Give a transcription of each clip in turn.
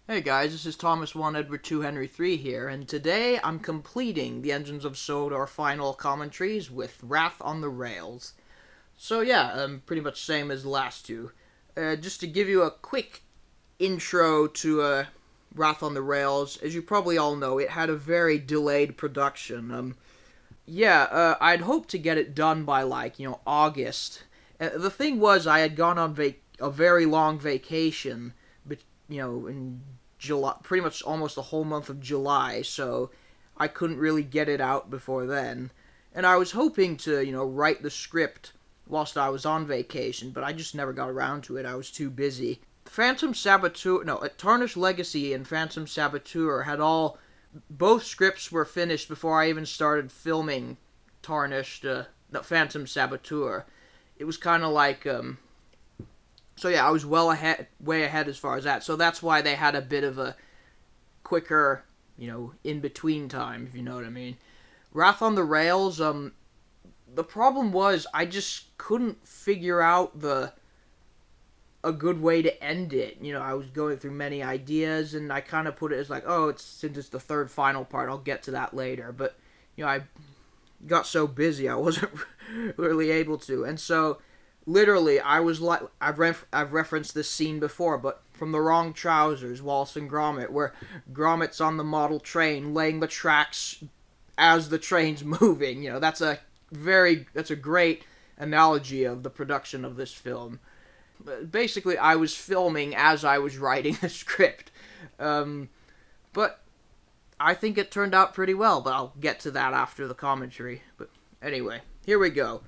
Hey guys, this is Thomas 1 Edward 2 Henry 3 here, and today I'm completing the Engines of Sodor final commentaries with Wrath on the Rails. So yeah, pretty much same as the last two. Just to give you a quick intro to Wrath on the Rails, as you probably all know, it had a very delayed production. I'd hoped to get it done by August. The thing was, I had gone on a very long vacation, but in July, pretty much almost the whole month of July, so I couldn't really get it out before then. And I was hoping to, write the script whilst I was on vacation, but I just never got around to it. I was too busy. Tarnished Legacy and Phantom Saboteur both scripts were finished before I even started filming Phantom Saboteur. It was kind of like, I was way ahead as far as that. So that's why they had a bit of a quicker, in-between time, if you know what I mean. Wrath on the Rails, the problem was I just couldn't figure out a good way to end it. I was going through many ideas, and I kind of put it as like, since it's the third final part, I'll get to that later. But, I got so busy I wasn't really able to. And so, literally, I was like, I've referenced this scene before, but from The Wrong Trousers, Wallace and Gromit, where Gromit's on the model train, laying the tracks as the train's moving. That's a great analogy of the production of this film. Basically, I was filming as I was writing the script. But I think it turned out pretty well, but I'll get to that after the commentary. But anyway, here we go.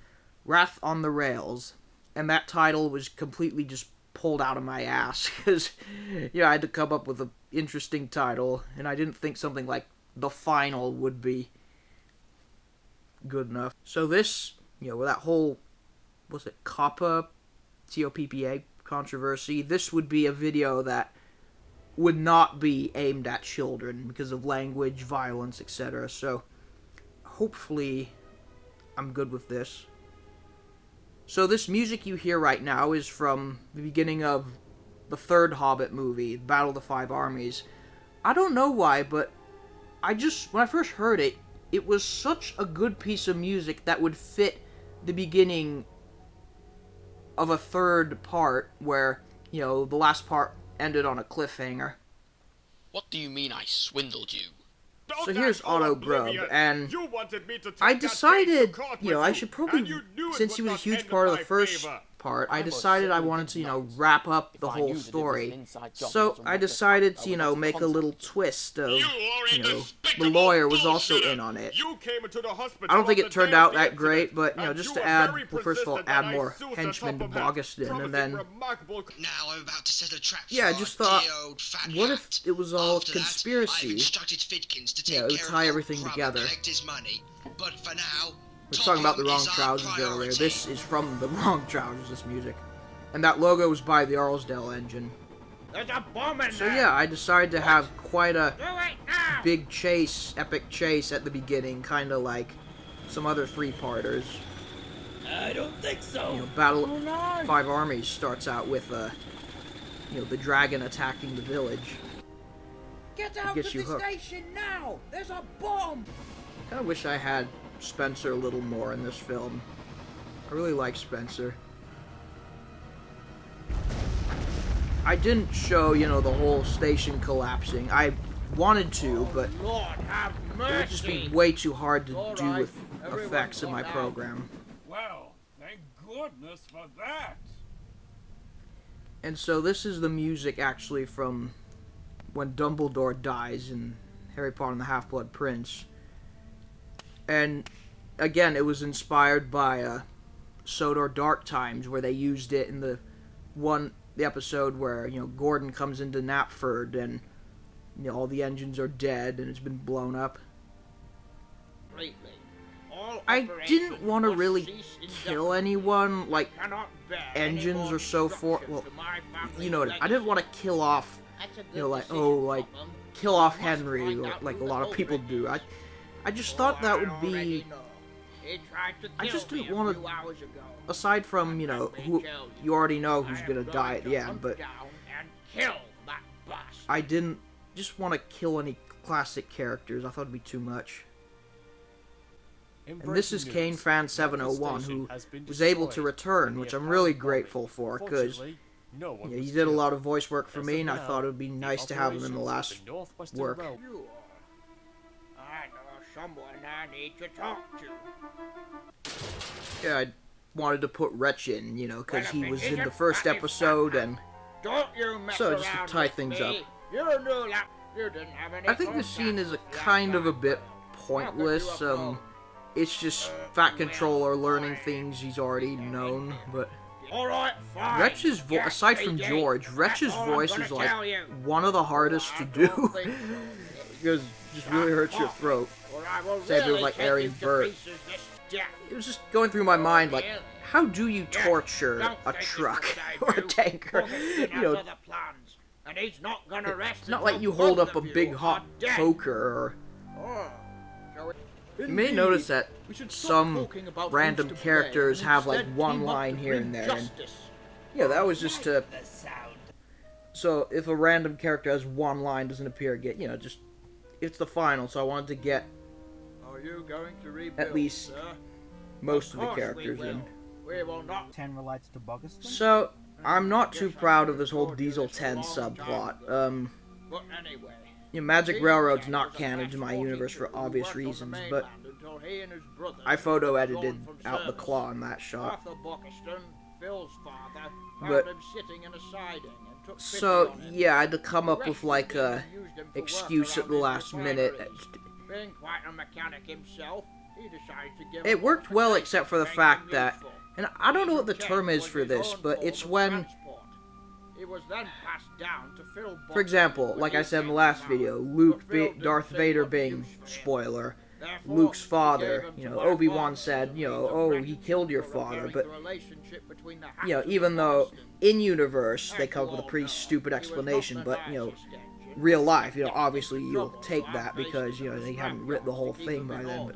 Wrath on the Rails. And that title was completely just pulled out of my ass, because, I had to come up with an interesting title, and I didn't think something like The Final would be good enough. So this, with that whole, COPPA, COPPA controversy, this would be a video that would not be aimed at children because of language, violence, etc. So, hopefully, I'm good with this. So this music you hear right now is from the beginning of the third Hobbit movie, Battle of the Five Armies. I don't know why, but when I first heard it, it was such a good piece of music that would fit the beginning of a third part where, the last part ended on a cliffhanger. What do you mean I swindled you? So here's Otto Grub, and I decided, I should probably, since he was a huge part of the first part, I decided I wanted to, wrap up the whole story. So I decided to, make a little twist of, the lawyer was also in on it. I don't think it turned out that great, but, just to add, well, first of all, add more henchmen to Bogiston, and then, I just thought, what if it was all a conspiracy? It would tie everything together. We're talking about The Wrong Trousers earlier. This is from The Wrong Trousers, this music. And that logo was by the Arlesdale engine. There's a bomb in So there. I decided to have quite a big chase, epic chase at the beginning, kind of like some other three-parters. I don't think so. Battle of Five Armies starts out with, the dragon attacking the village. Get out of the station now! There's a bomb! I kind of wish I had Spencer a little more in this film. I really like Spencer. I didn't show, the whole station collapsing. I wanted to, but Lord, have mercy. it would just be way too hard to do with effects in my program. Well, thank goodness for that. And so this is the music actually from when Dumbledore dies in Harry Potter and the Half-Blood Prince. And again, it was inspired by Sodor Dark Times, where they used it in the episode where, Gordon comes into Knapford and, all the engines are dead and it's been blown up. I didn't want to really kill anyone, like engines or so forth. Well, I didn't want to kill off, kill off Henry, like a lot of people do. I just thought that would be... I just didn't want to... Aside from, who you already know who's gonna die at the end, but... I didn't just want to kill any classic characters. I thought it'd be too much. And this is Kane Fan 701, who was able to return, which I'm really grateful for, because he did a lot of voice work for me, and I thought it would be nice to have him in the last work. I know someone I need to talk to. Yeah, I wanted to put Wretch in, you know, because he was in the first episode, and Don't you mess so just to around tie with things me. up. You knew that you didn't have any I think this scene is kind of a bit pointless. It's just Fat Controller learning things he's already known, but Alright, fine. Wretch's voice, aside from PJ, George, Wretch's that's all I'm voice gonna is like tell you. one of the hardest to do, because it just really hurts your throat. Or I will Say if it was really like take Aaron you to Burr. pieces this death. It was just going through my mind, like, how do you torture Don't a think it's truck what I or a do. tanker? Augustine You know, has other plans, and he's not gonna rest it's not until like you hold both up a of you big are hot dead. poker or... Oh, so it- You may notice that We should stop some talking about random who's to characters blame, have like instead one team up line to here bring and there. And, justice. yeah, that was just to... So if a random character has one line, doesn't appear again, you know, just... It's the final, so I wanted to get Are you going to rebuild, at least sir? most of the course we characters will. in. We will not. 10 relates to Bogguston? So, I'm not too proud of this whole Diesel 10 subplot. But anyway, You know, Magic Railroad's not canon to my universe for obvious reasons, but I photo edited out the claw in that shot. Arthur Buckiston, Phil's father, But- found him sitting in a siding and took pity So, on him. yeah, I had to come up with Rescued like him a and used him for work excuse at around the his last minute. refineries. Being quite a mechanic himself, he decided to give It him worked a well station except for the to make fact him that, useful. and I don't know what the Chen term is was for his this, own but form it's of when, transport. It was then passed down to Phil for example, like I said in the last video, Darth Vader being, spoiler, Luke's father, you know, Obi-Wan said, you know, oh, he killed your father, but, you know, even though in-universe they come up with a pretty stupid explanation, but, you know, real life, you know, obviously you'll take that because, you know, they haven't written the whole thing by then, but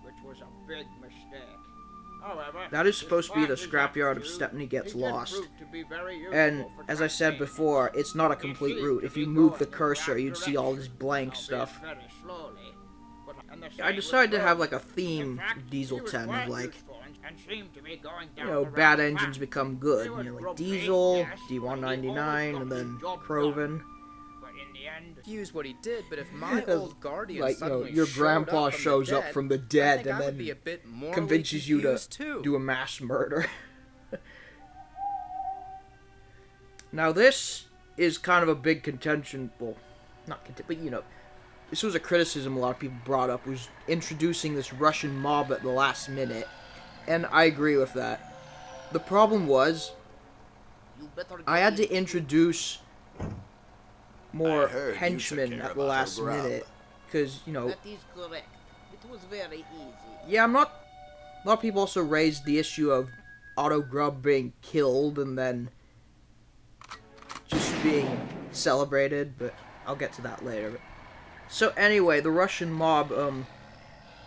which was a big mistake. However, that is supposed to be the despite his scrapyard of attitude, Stepney Gets he did Lost. prove to be very useful And, for as I said tracking. before, it's not a complete route. If you move the cursor, you'd see all this blank stuff. I decided to have like a theme Diesel 10 of like, you know, bad engines become good. You know, like Diesel, D199, and then Croven. Excuse what he did, but if my Because, old guardian like, you know, suddenly your showed grandpa up from shows the up dead, from the I dead think and I would then be a bit morally convinces you to confused, too. do a mass murder. Now this is kind of a big contention, well, not contention, but you know, this was a criticism a lot of people brought up, was introducing this Russian mob at the last minute, and I agree with that. The problem was, I had to introduce more henchmen at the last minute, because, you know, That is correct. It was very easy. yeah, I'm not, a lot of people also raised the issue of Otto Grubb being killed and then just being celebrated, but I'll get to that later. So anyway, the Russian mob,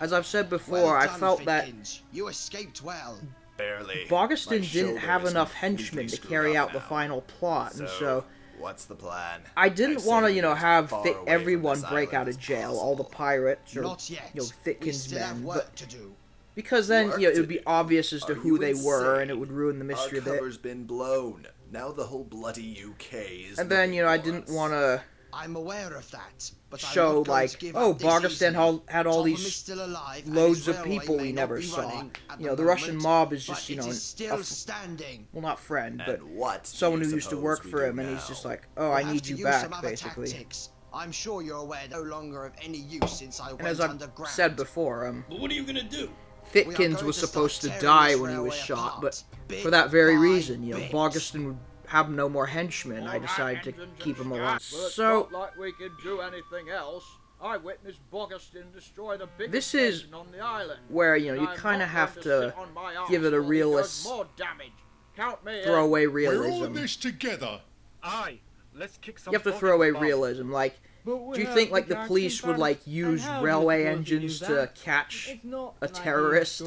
as I've said before, I felt that you escaped well. Barely. Bogguston My didn't shoulder have is enough completely henchmen to screwed carry up out the now. final plot, and so What's the plan? I didn't say want to, you know, as have far away from everyone this break island out of as jail, possible. all the pirates, or, Not yet. you know, We Thitkin's still have men, work but to do. because then, Work you know, it to would be do. obvious as to Are who you they were, and insane? it would ruin the mystery Our of it. cover's been blown. Now the whole bloody UK is. And then, you know, I looking for didn't us. want to I'm aware of that, but I'm show, not going like, to give oh, up this Bogguston easily. had all Topham is these still alive, and loads his of railway people may we not never be saw. running at You the know, the Russian moment, mob is but just, you it know, is still standing. well, not friend, but And what? do someone you who used to suppose work we for do him, and he's now? just like, oh, We'll I have need to you use back, some other basically. tactics. I'm sure you're aware they're no longer of any use since I And went as I've underground. said before, But what are you gonna do? We are Thitkins going was to supposed to start die tearing when he this was railway shot, apart, but bit for that very by reason, you know, bit. Bogguston would have no more henchmen. I decided to keep him alive. So, not like we could do anything else. I witnessed Bogguston destroy the biggest this is engine on the island. where, you know, you I'm kind of not have going to sit on my arse give it a while he does realist, more damage. Count me throw in. away We're all in realism. this together. Aye, let's kick some You have to fucking throw away butt. realism. Like, do you think, like, the police would, like, use railway engines to catch a terrorist?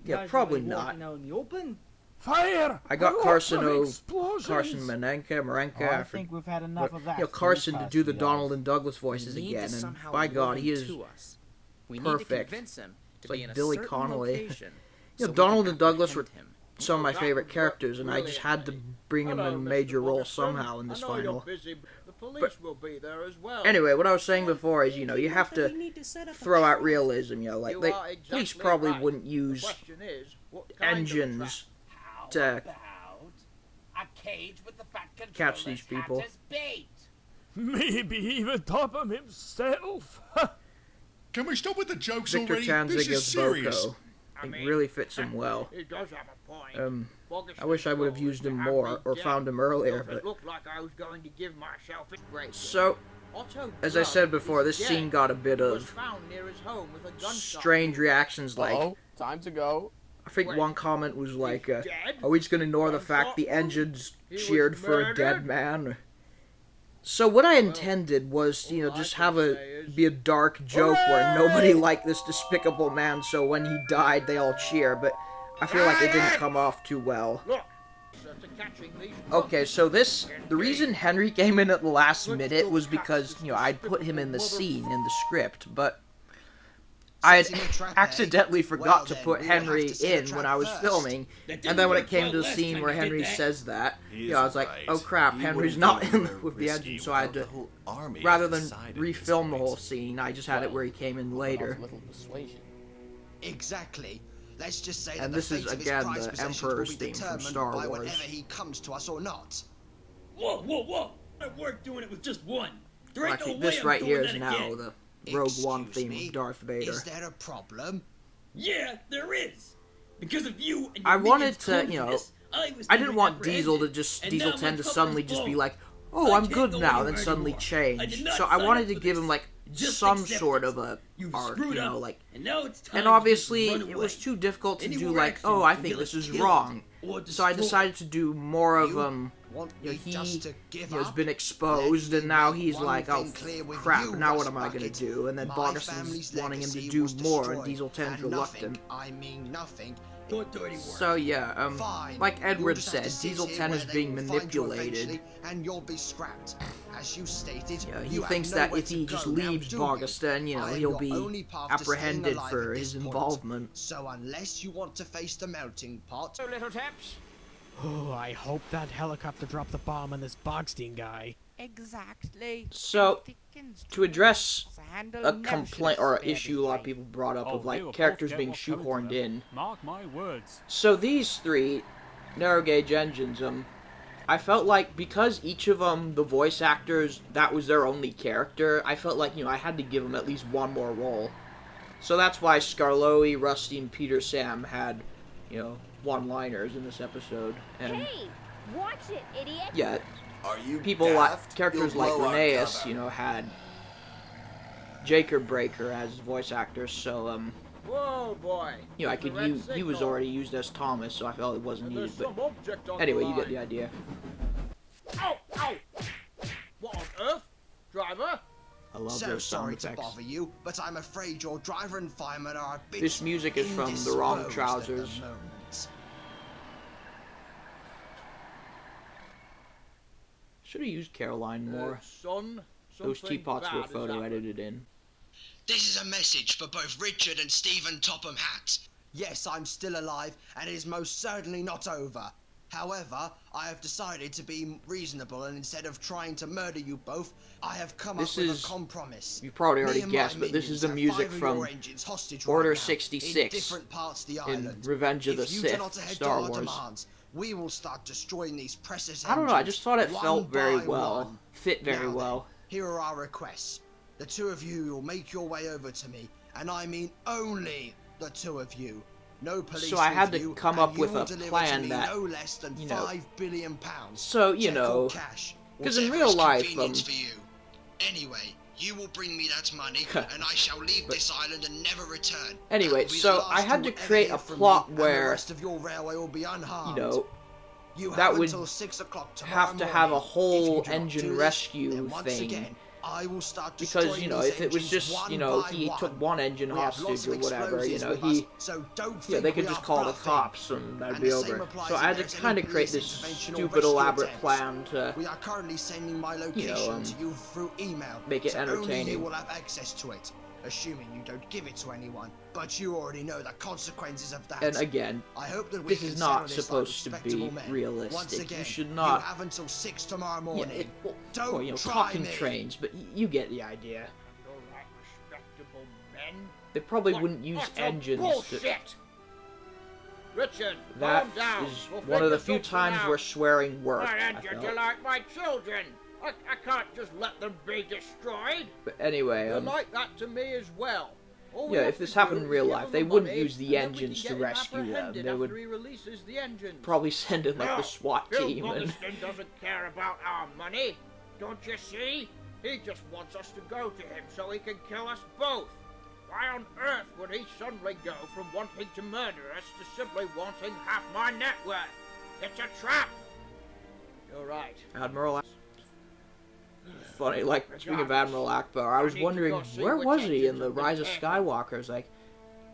Yeah, probably not. Fire! I got A lot Carson of explosions! Marenka. I think we've had enough of that. Carson for to the do the past Donald and Douglas voices We need again, to and somehow by lure God, him he is to us. We need to perfect. convince him to It's be like in a Billy certain Connolly. location, You know, so we Donald can and Douglas were apprehend him. some of my favorite characters, and I just had to bring him in a major role somehow in this final. The police will be there as well. Anyway, what I was saying before is, you know, you have to throw out realism, you know, like, You are police exactly probably right. wouldn't The use question is, what kind engines of to a cage with the fat catch these people. bait. Maybe even Topham himself. Can we stop with the jokes Victor already? Chanzig This is as serious. Boko. It really fits him well. He does have a point. I wish I would have used him more, or found him earlier, but... It looked like I was going to give myself a break. So, Otto as I said before, this is scene dead. got a bit He was of found near his home with a gunshot. strange reactions, like... Time to go. I think Wait, one comment was like, dead? are we just gonna ignore the fact the engines cheered for a dead man? So what I intended was, you know, just have be a dark joke where nobody liked this despicable man, so when he died, they all cheer, but I feel like it didn't come off too well. Look, to catching these Okay, so the reason Henry came in at the last minute was because, you know, I'd put him in the scene, in the script, but I had accidentally forgot to put Henry in when I was filming, and then when it came to the scene where Henry says that, you know, I was like, oh crap, Henry's not in with the engine, so I had to, rather than refilm the whole scene, I just had it where he came in later. Exactly. Let's just say And that this the is, fate of his again, prized the possessions Emperor's will be theme from determined Star by Wars. whenever he comes to us or not. Whoa! At work doing it with just one. There ain't Actually, no this way I'm right doing here is that now again. the Rogue One Excuse theme me? of Darth Vader. Is there a problem? Yeah, there is. Because of you and I your wanted minions to, you know, clumsiness, was I didn't never want Diesel to apprehended. just, And Diesel now 10 my to cup suddenly is just be full. like, oh, I I'm can't good go now, then anywhere suddenly anymore. I change. did not So I sign wanted up to for give this. him, like, Just some accept sort it. of a You arc, screwed you know, up, like, and now it's time and to obviously just run it away. was too difficult to Any do, more like, action oh, I will think get this us is killed wrong. or So I destroyed. decided to do more of, Want you know, me just to give has up? been exposed, and now he's One like, oh, thing clear with crap, you, now what Rust am I gonna Bucket. do? And then My Bogus's family's wanting him to legacy do was more, and destroyed, Diesel 10's and reluctant. nothing, I mean nothing. Your dirty work. So yeah, Fine. like You'll Edward just have said, to sit Diesel here 10 where is they being will find you manipulated. eventually, and you'll be scrapped. As you stated, Yeah, he you have thinks that nowhere if to he go just now, leaves do you? Bogus, then, you know, I am he'll your be only path to staying apprehended alive for at his this point. involvement. So unless you want to face the melting pot, little taps. Oh, I hope that helicopter dropped the bomb on this Bogstein guy. Exactly. So, to address a complaint or an issue a lot of people brought up of, like, characters being shoehorned in. Mark my words. So these three narrow gauge engines, I felt like because each of them, the voice actors, that was their only character, I felt like, you know, I had to give them at least one more role. So that's why Scarloey, Rusty, and Peter Sam had, you know, one-liners in this episode. And Hey, watch it, idiot! yeah, Are you people daft? characters You'll like blow our Linnaeus, cover. you know, had Jacob Breaker as voice actors, so, Whoa, boy. you know, I could use, he was already used as Thomas, so I felt it wasn't needed, but anyway, you get the idea. Ow! Ow! What on earth? Driver? I love so those sound sorry to effects. bother you, but I'm afraid your driver and fireman are a bit This music is from The Wrong indisposed Trousers. at the moment. Should have used Caroline more. Son, Those something teapots were bad has photo happened. edited in. This is a message for both Richard and Stephen Topham Hatt. Yes, I'm still alive, and it is most certainly not over. However, I have decided to be reasonable, and instead of trying to murder you both, I have come This up with is- a compromise. You probably already Me and guessed, my but this is minions the have music 5 of from your engines hostage Order right now, 66 in different parts of the in island. Revenge of the If you Sith, do not head Star to our Wars. demands, we will start destroying these precious I don't know, I engines just thought it one felt very by well. one. Fit very Now well. Then, here are our requests. The two of you will make your way over to me, and I mean only the two of you. No police So I had with to you, come and up you with will a deliver plan to me that, no less than you know, £5 billion. So, you Check or know, cash, 'cause in whatever real is life, convenient for you. Anyway, you will bring me that money, and I shall leave this island and never return. Anyway, That will be so the I last had you to will ever create hear a from plot me, and the where, rest of your railway will be you unharmed. know, You that have would until 6 o'clock tomorrow have to have a morning. If whole you do not engine do this, rescue then once thing. again, I will start because, you know, if it was engines just, one you know, by he one. took one engine We have lots hostage of or whatever, you explosives know, with he, us, so don't yeah, think they could we just are call the bluffing. cops and that'd And be the same over. applies So if I had to there's kind any of create police this intervention or stupid rescue elaborate attempts. plan to, We are currently sending my location to you through email, make it so only you entertaining. will have access to it, assuming you don't give it to anyone. But you already know the consequences of that. And again, I hope that we this can is not settle this supposed like to be respectable men. realistic. Once again, You should not. You have until 6 tomorrow Yeah, morning. Don't well, you know, try talking me. trains, but you get the idea. You're like respectable men. They probably What wouldn't use utter engines bullshit. to... Richard, That calm down. is We'll one of the figure few something times out. where swearing worked, My I engines felt. are like my children. I can't just let them be destroyed. But anyway, They're like that to me as well. All we yeah, have if this to happened do in is real give life, him they the wouldn't money, use the and then we engines can to get him rescue them. apprehended They would after he releases the engines. probably send in, like, the SWAT Bill team and... Goodiston doesn't care about our money. Don't you see? He just wants us to go to him so he can kill us both. Why on earth would he suddenly go from wanting to murder us to simply wanting half my net worth? It's a trap! You're right. Admiral... Funny, like, speaking of Admiral Akbar, I was wondering, where was he in the Rise of Skywalker? I was like,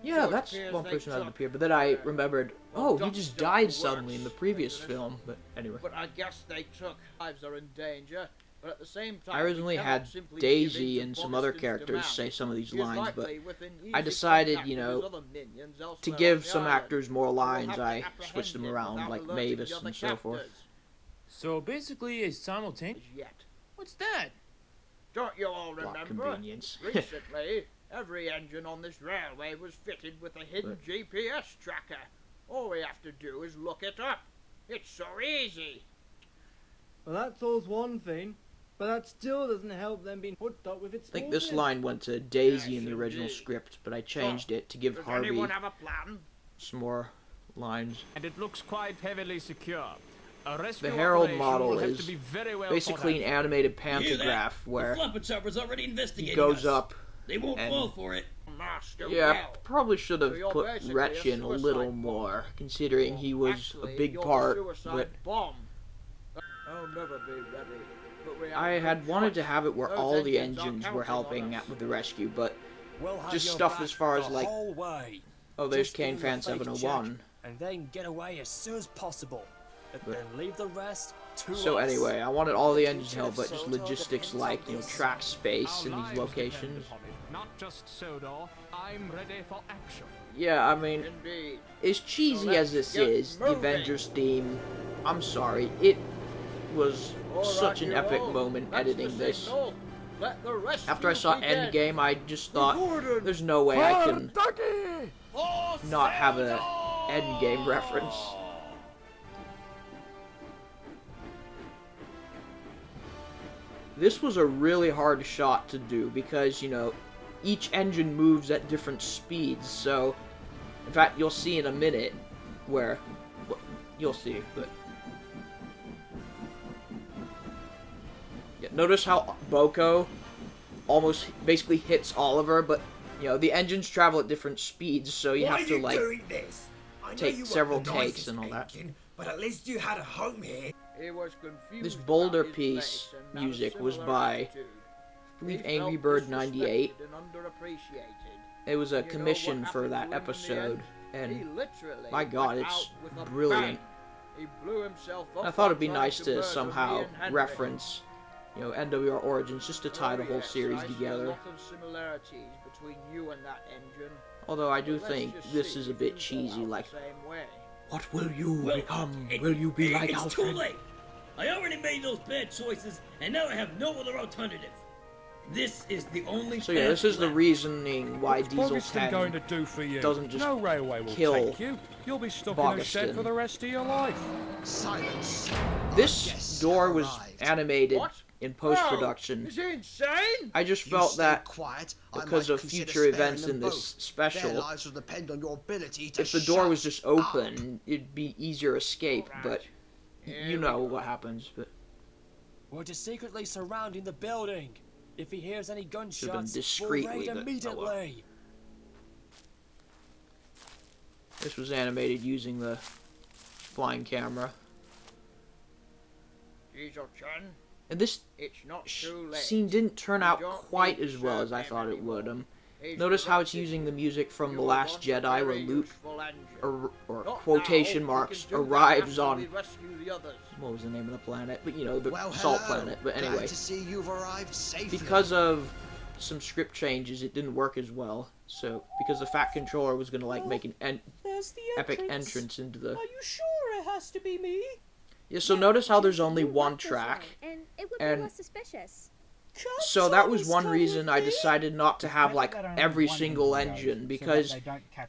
yeah, that's one person that hasn't appeared. But then I remembered, oh, he just died suddenly in the previous film. But anyway. But I guess they took lives are in danger. But at the same time, I originally had Daisy and some other characters say some of these lines, but I decided, you know, to give some actors more lines, I switched them around, like Mavis and so forth. So basically a simultaneous... What's that? Don't you all Plot remember? convenience. Recently, every engine on this railway was fitted with a hidden GPS tracker. All we have to do is look it up. It's so easy. Well, that solves one thing, but that still doesn't help them being hooked up with its. I think this line went to Daisy in the original script, but I changed it to give Does Harvey anyone have a plan? some more lines. And it looks quite heavily secure. The Herald model is basically an animated pantograph where he goes up They won't and fall for it. yeah, probably should have put Wretch in a little more, considering he was a big part, but I'll never be ready. But we I had wanted to have it where all the engines were helping out with the rescue, but just stuff as far as like, oh, there's Kane Fan 701. And then get away as soon as possible. Then leave the rest to So us. anyway, I wanted all the engines held, but just logistics like, you know, track space in these locations. Not just Sodor, I'm ready for action. Yeah, I mean, Indeed. as cheesy as this is, the Avengers theme, I'm sorry, it was such an epic moment editing this. After I saw Endgame, I just thought, there's no way I can not have a Endgame reference. This was a really hard shot to do because, you know, each engine moves at different speeds, so in fact, you'll see in a minute where, well, you'll see, but yeah, notice how Boko almost basically hits Oliver, but you know, the engines travel at different speeds, so you have to like take several takes and all that. But at least you had a home here. He was confused. This Boulder about his piece place and had a music was similar by, attitude. I believe, He Angry felt Bird 98. disrespected and underappreciated. It was a You know commission what for happened that to him in the episode, end? He and literally my god, went it's out with a brilliant. bang. He blew himself up I thought it'd be while nice trying to murder somehow me and Henry. reference, you know, NWR Origins, just to tie the whole Yes, series I see together. a lot of similarities between you and that engine. Although I do But let's think just this see is a if bit you go cheesy, out like, the same way. what will you Well, become? Will you be like it's Alfred? too late. I already made those bad choices, and now I have no other alternative. This is the only. So yeah, this is the reasoning why What's Diesel Bogiston 10 going to do for you? doesn't just no railway will kill take you. You'll be stuck in a shed Bogiston. for the rest of your life. Silence. This door was animated in post-production. Is he insane? I just You felt stay that quiet, I because might of consider future sparing events them in this both. special, Their lives will depend on your ability to if the door was shut just open, it'd be easier escape, but you know what happens. But We're just secretly surrounding the building. If he hears any Should've done gunshots, discreetly, we'll raid but oh immediately. well. This was animated using the flying camera. Diesel Chen, And this It's not too late. scene didn't turn You out don't quite need to as well serve as I him thought it anymore. would. He's Notice how it's corrupted using you. the music from The You're Last once a Jedi, where very Luke, useful engine. or Not quotation now, we marks, can do that arrives after on, we rescue the others. what was the name of the planet? But, you know, the Well, salt hello. planet. But Glad anyway, to see you've arrived safely. because of some script changes, it didn't work as well. So, because the Fat Controller was going to, like, make an There's the epic entrance into the... Are you sure it has to be me? Yeah, so notice how there's only one track. And it would And be less suspicious. so that was one reason I decided not to have, like, every single engine, because,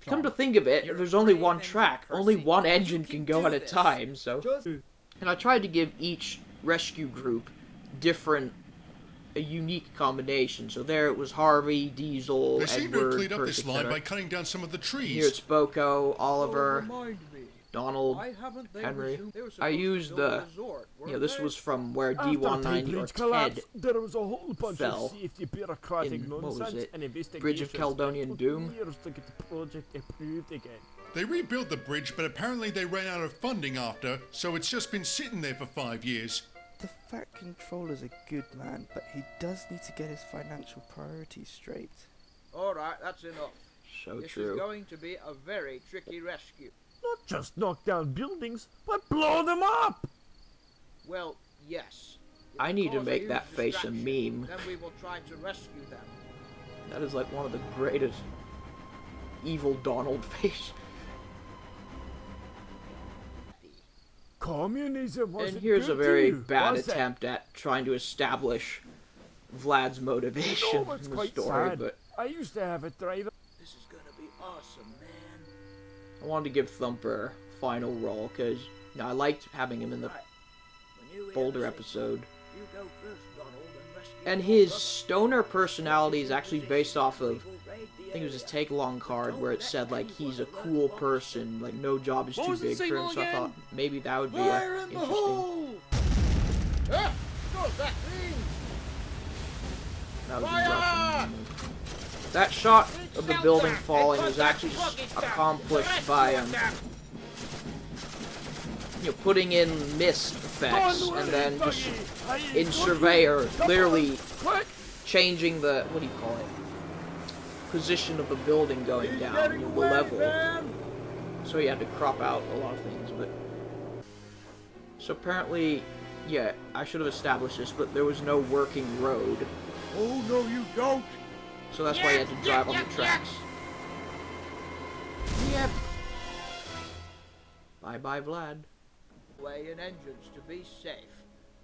come to think of it, if there's only one track, only one engine can go at a time, so... And I tried to give each rescue group a unique combination. So there it was Harvey, Diesel, They seem to have Edward, cleaned up Percy, this line by cutting down some of the trees. Here it's Boko, Oliver, Remind me, Donald, why haven't they Henry. resumed- they were supposed I to used build a the... resort, You know, weren't this they? was from where After D190 or Bridge collapsed, Ted there was a whole bunch fell of safety bureaucratic in, what was nonsense it, and investigations. Bridge of Caledonian Took Doom? years to get the project approved again. They rebuilt the bridge, but apparently they ran out of funding after, so it's just been sitting there for 5 years. The Fat Controller's a good man, but he does need to get his financial priorities straight. Alright, that's enough. So this true. is going to be a very tricky rescue. Not just knock down buildings, but blow them up! Well, yes. If I it need to causes make you that face a distraction, meme. Then we will try to rescue them. That is like one of the greatest evil Donald face. Communism wasn't And here's good a very to you, bad was it? attempt at trying to establish Vlad's motivation You know what's in the quite story, sad? but I used to have a driver. This is gonna be awesome, man. I wanted to give Thumper a final role because I liked having him in the Boulder episode. You go first, Donald, and rescue And all his the others. stoner personality is actually based off of, I think it was his take-along card where it said, like, he's a cool person, like, no job is What too was the big for him, signal so I again? thought maybe that would be Fire in the interesting. hole! Ah! What's that thing? That would be Fire! Russian. That shot of the building falling was actually accomplished by, you know, putting in mist effects and then just in Surveyor clearly changing the, what do you call it, position of the building going down, you know, the level. So he had to crop out a lot of things, but... So apparently, yeah, I should have established this, but there was no working road. Oh, no, you don't. So that's why he had to drive on the tracks. Yep. Bye-bye, Vlad. Way and engines to be safe.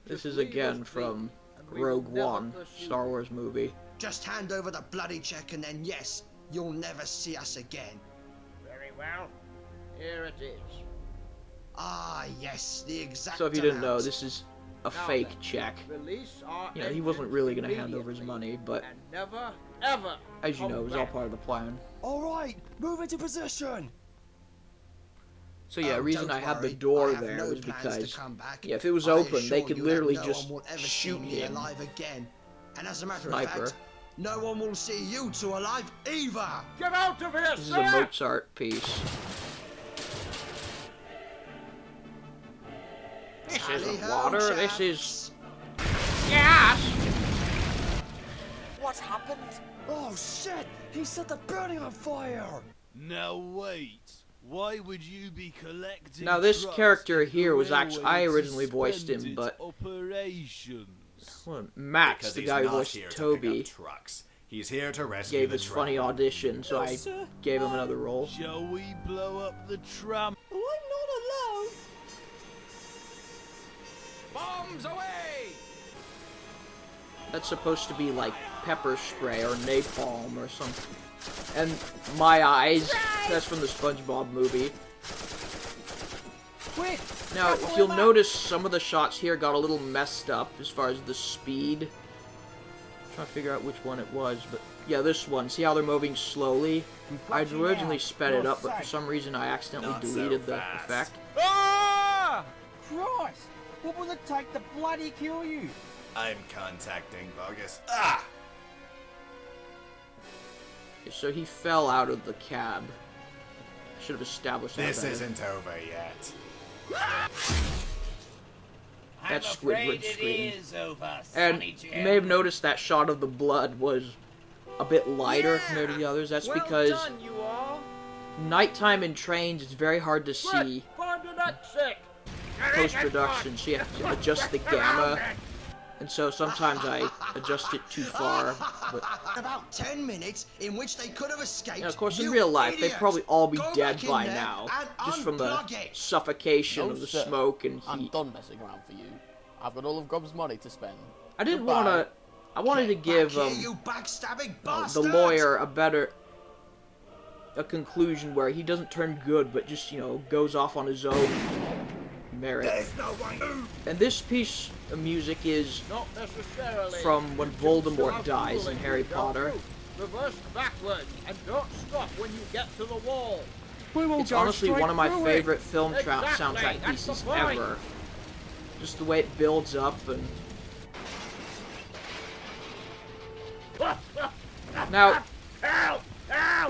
This Just is leave again us be, from and we will Rogue never One, pursue Star you. Wars movie. Just hand over the bloody check and then yes, you'll never see us again. Very well. Here it is. Ah, yes, the exact So if you didn't know, amount. this is a Now fake then, check. Release our You know, he wasn't engines really going to hand over his immediately, money, but and never, ever as you come know, it was all back. part of the plan. Alright, move into position! So yeah, the Oh, reason don't I had the worry, door I have there no was plans because, to come back. yeah, if it was I open, they assure could you literally that just no one will ever shoot see me him. alive again. And as a matter Sniper. of fact, no one will see you two alive either. Get out of here, This is sir! a Mozart piece. This Tally isn't ho, water, this chaps. is gas! What happened? Oh shit! He set the building on fire! Now wait. Why would you be collecting Now this trucks character if the here was actually, I railway originally voiced him, suspended but operations? well, Max, Because the he's guy who not voiced here to pick Toby, up trucks. He's here to rescue gave the this funny trapped. audition, so I sir. gave him another role. Shall we blow up the tram? Oh, I'm not allowed. Bombs away! That's supposed to be like pepper spray or napalm or something. And My Eyes, that's from the SpongeBob movie. Quick! Now, if you'll notice, some of the shots here got a little messed up as far as the speed. I'm trying to figure out which one it was, but yeah, this one. See how they're moving slowly? I'd originally sped it up, but for some reason I accidentally Not so deleted the fast. effect. Ah! Christ! What will it take to bloody kill you? I'm contacting Bogus. Ah! So he fell out of the cab. I should have established that This better. isn't over yet. that Squidward scream. Over, And you may have noticed that shot of the blood was a bit lighter compared to the others. That's because done, you all. nighttime in trains is very hard to see Find an exit. post-production, so you have to adjust the gamma, and so sometimes I adjust it too far. But About 10 minutes in which they could have escaped. of course, in you real life, they'd idiot. probably all be Go dead back in by there now, and just from the unplug it. suffocation No, of the sir. smoke and I'm heat. done messing around for you. I've got all of Gob's money to spend. I didn't Goodbye. want to. I wanted to give Back here, you backstabbing the bastard. lawyer a conclusion where he doesn't turn good, but just goes off on his own merit. There's no way. And this piece of music is Not necessarily. from when Voldemort dies in Harry Potter. Reverse backwards and don't stop when you get to the wall. It's honestly one of my favorite film Exactly, soundtrack that's the pieces point. ever. Just the way it builds up and. Now,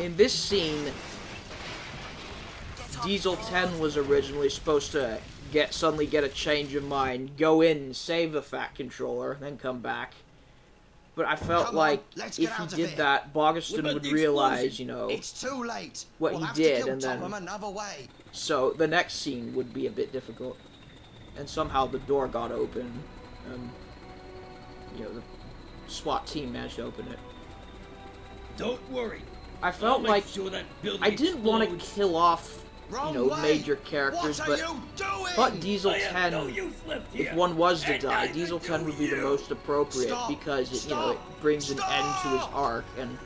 in this scene, Diesel 10 was originally supposed to suddenly get a change of mind, go in, save the Fat Controller, then come back. But I felt Come on, like let's if get he out of did here. that, Bogiston What would about the realize, It's too late. what we'll he have did, to kill and then- Topham another way. so the next scene would be a bit difficult. And somehow the door got open. The SWAT team managed to open it. Don't worry. I I'll felt make like sure that building I didn't want to explodes. kill off, Wrong way. major characters, What are but you doing? thought Diesel I have 10, no use left if here. one was to And die, neither Diesel do 10 would be the you. most appropriate Stop. because it Stop. brings an Stop. end to his arc, and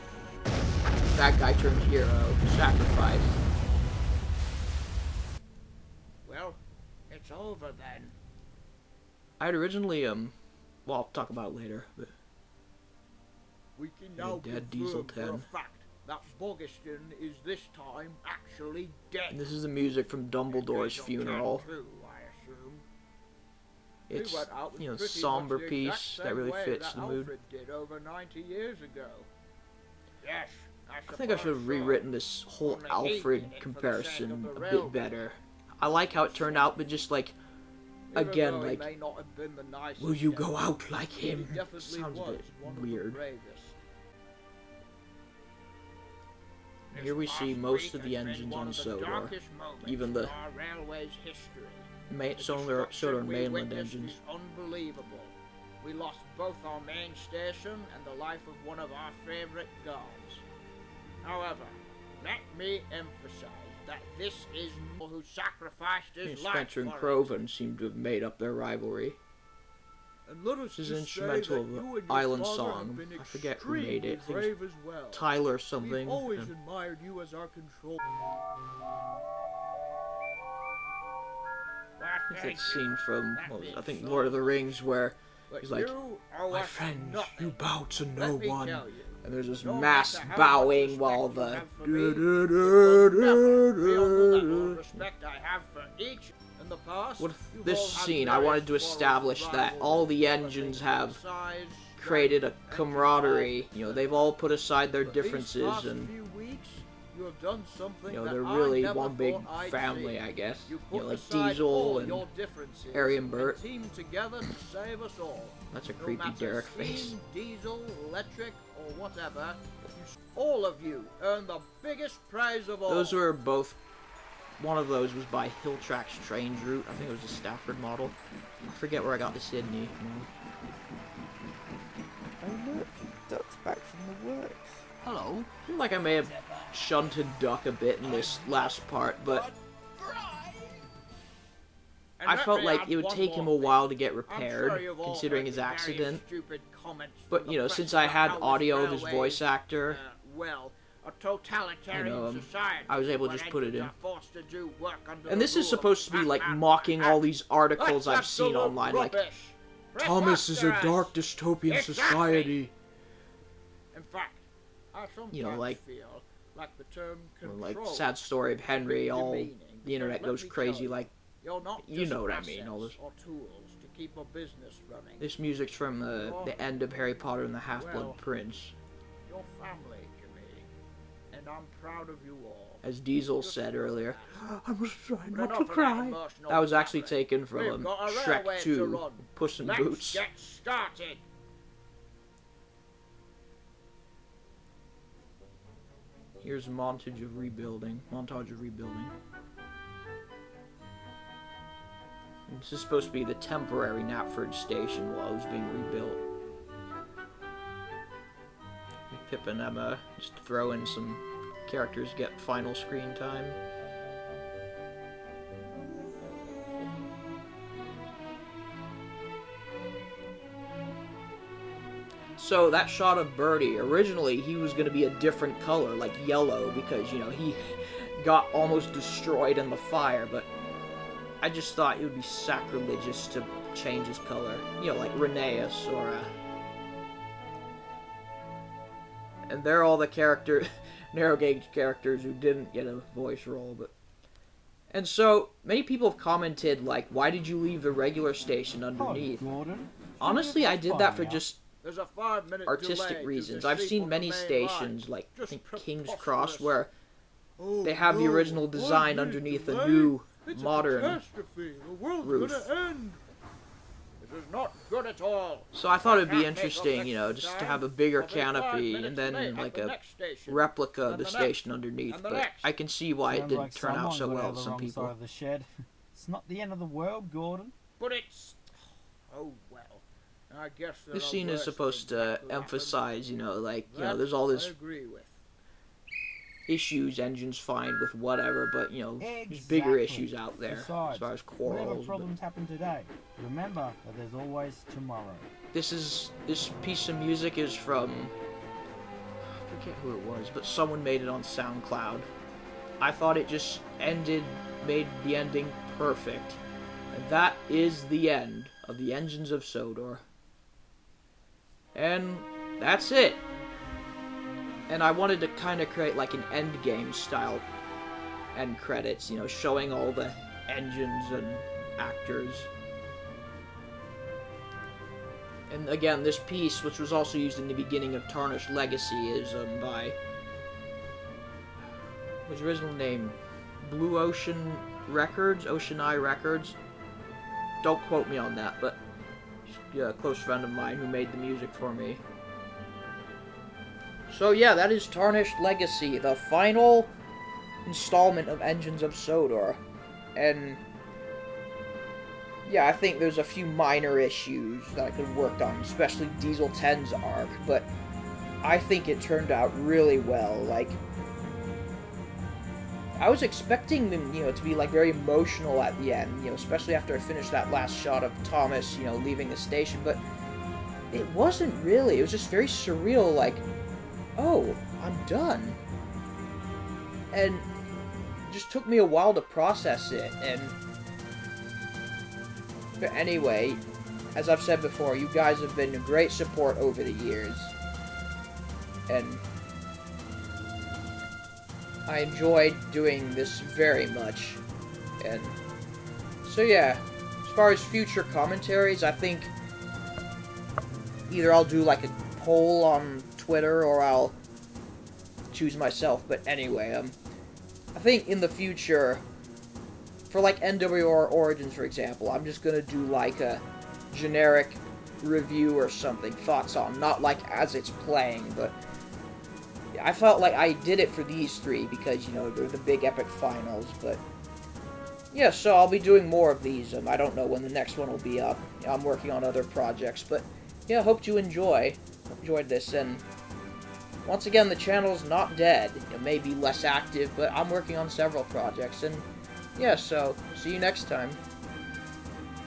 that guy turns hero, sacrifice. Well, it's over then. I had originally, well, I'll talk about it later, but We can You're now dead, confirm Diesel for 10. a fact that Bogiston is this time actually dead. and this is the music from Dumbledore's Diesel 10 funeral. too, I assume. He It's, went out with a pretty somber much the piece exact that same really way fits that the mood. Alfred did over 90 years ago. Yes, I think I should have rewritten this whole Only he Alfred did it for the sake comparison of the a bit railroad. better. I like how it turned out, but just like, again, Even though he like, may not have been the nicest will you guy, go out like he him? definitely Sounds a was bit one of the weird. bravest. Here we This see past most week of the has been engines one on of the Sodor, darkest moments even in the our railway's history. The Sodor destruction we mainland witnessed engines. is unbelievable. We lost both our main station and the life of one of our favorite guards. However, let me emphasize that this is Noel who sacrificed his life Spencer and for it. Croven seem to have made up their rivalry. And let us This is just say instrumental that of you the and your Island father have song. been I forget who made it. I think extremely it was brave as well. Tyler something. We've always and admired you as our control. it's that scene from, I think, Lord of the Rings, where he's like, my friends, you bow to no one. And there's this mass bowing while the... Respect I have for each in the past. With You've this all had scene, I various wanted to quarrels, establish that all the engines have size, created a camaraderie. They've all put aside their but these differences, past and few weeks, you have done something that they're I really never one big thought I'd family, see. I guess. You put Like aside Diesel all and your differences Harry and Bert. teamed together to save us all. That's a No creepy matter Derek steam, face. Diesel, electric, or whatever, all of you earn the biggest prize of all. Those were both. One of those was by Hilltrack's Strange Route. I think it was the Stafford model. I forget where I got the Sydney. Oh look, Duck's back from the works. Hello. I feel like I may have shunted Duck a bit in this last part, but And I let felt me like add it would one take more him a thing. while to get I'm repaired, sure you've all considering heard his the various accident. stupid comments But, from the press since I about had how this audio of his railway voice is, actor, well, a totalitarian society. I was able to where just put it engines in. are forced to do work under And the this is rule of supposed to be like Batman. mocking all these articles That's I've seen absolute online, like, rubbish. Thomas is a Preposterous. dark dystopian Exactly. society. In fact, I sometimes like- feel like the term Or control like sad story of Henry, all demeaning, the internet because let goes me tell crazy, you, like, you're not you just know what I mean, all assets this. or tools to keep a business running. This music's from the end of Harry Potter and the Half-Blood Well, Prince. Your family to me. and I'm proud of you all. As Diesel said earlier. I was trying But not enough to of cry. emotional That was actually blabbering. taken from We've got a Shrek railway to 2, run. Puss in Let's Boots. get started. Here's a montage of rebuilding. This is supposed to be the temporary Knapford station while it was being rebuilt. Pip and Emma just throw in some characters get final screen time. So that shot of Birdie, originally he was going to be a different color, like yellow, because, you know, he got almost destroyed in the fire, but I just thought it would be sacrilegious to change his color. You know, like Rheneas or, and they're all the narrow gauge characters who didn't get a voice role, but... And so, many people have commented, like, why did you leave the regular station underneath? Honestly, I did that for just There's a 5-minute artistic delay reasons. to I've sleep seen on many the main stations, line. like, I Just think King's preposterous. Cross, where Oh, they have the no, original design 5-minute underneath a delay? new, It's modern a catastrophe. The world's roof. gonna end. It is not good at all. So I thought it'd be Can't make up interesting, you know, next just to time. have a bigger I'll be 5 canopy minutes and then late at like the a next station. replica of And the the station next, underneath, and the but next. I can see why it Sounds didn't like turn out so someone got well out to the some wrong people. side of the shed. It's not the end of the world, Gordon. But it's... Oh, well. I guess there This are scene is worse supposed things to that could happen. emphasize, you know, like, you know, That there's all I this agree with. issues engines find with whatever, but, you know, there's bigger issues out there as far as Whatever quarrels. but- problems happen today, remember that there's always tomorrow. This piece of music is from, I forget who it was, but someone made it on SoundCloud. I thought it just made the ending perfect. And that is the end of the Engines of Sodor. And that's it. And I wanted to kind of create like an endgame style end credits, you know, showing all the engines and actors. And again, this piece, which was also used in the beginning of Tarnished Legacy, is by... what's his original name? Blue Ocean Records? Ocean Eye Records? Don't quote me on that, but a close friend of mine who made the music for me. So yeah, that is Tarnished Legacy, the final installment of Engines of Sodor. And yeah, I think there's a few minor issues that I could have worked on, especially Diesel 10's arc, but I think it turned out really well. Like, I was expecting them, you know, to be like very emotional at the end, you know, especially after I finished that last shot of Thomas, you know, leaving the station, but it wasn't really. It was just very surreal, like, oh, I'm done. And it just took me a while to process it, but anyway, as I've said before, you guys have been a great support over the years. And I enjoyed doing this very much. And so yeah, as far as future commentaries, I think either I'll do like a poll on Twitter or I'll choose myself. But anyway, I think in the future, for like NWR Origins, for example, I'm just gonna do like a generic review or something, thoughts on, not like as it's playing, but I felt like I did it for these three because, you know, they're the big epic finals, but yeah, so I'll be doing more of these. I don't know when the next one will be up. I'm working on other projects, but yeah, hope you enjoyed this, and once again, the channel's not dead. It may be less active, but I'm working on several projects, and yeah, so see you next time.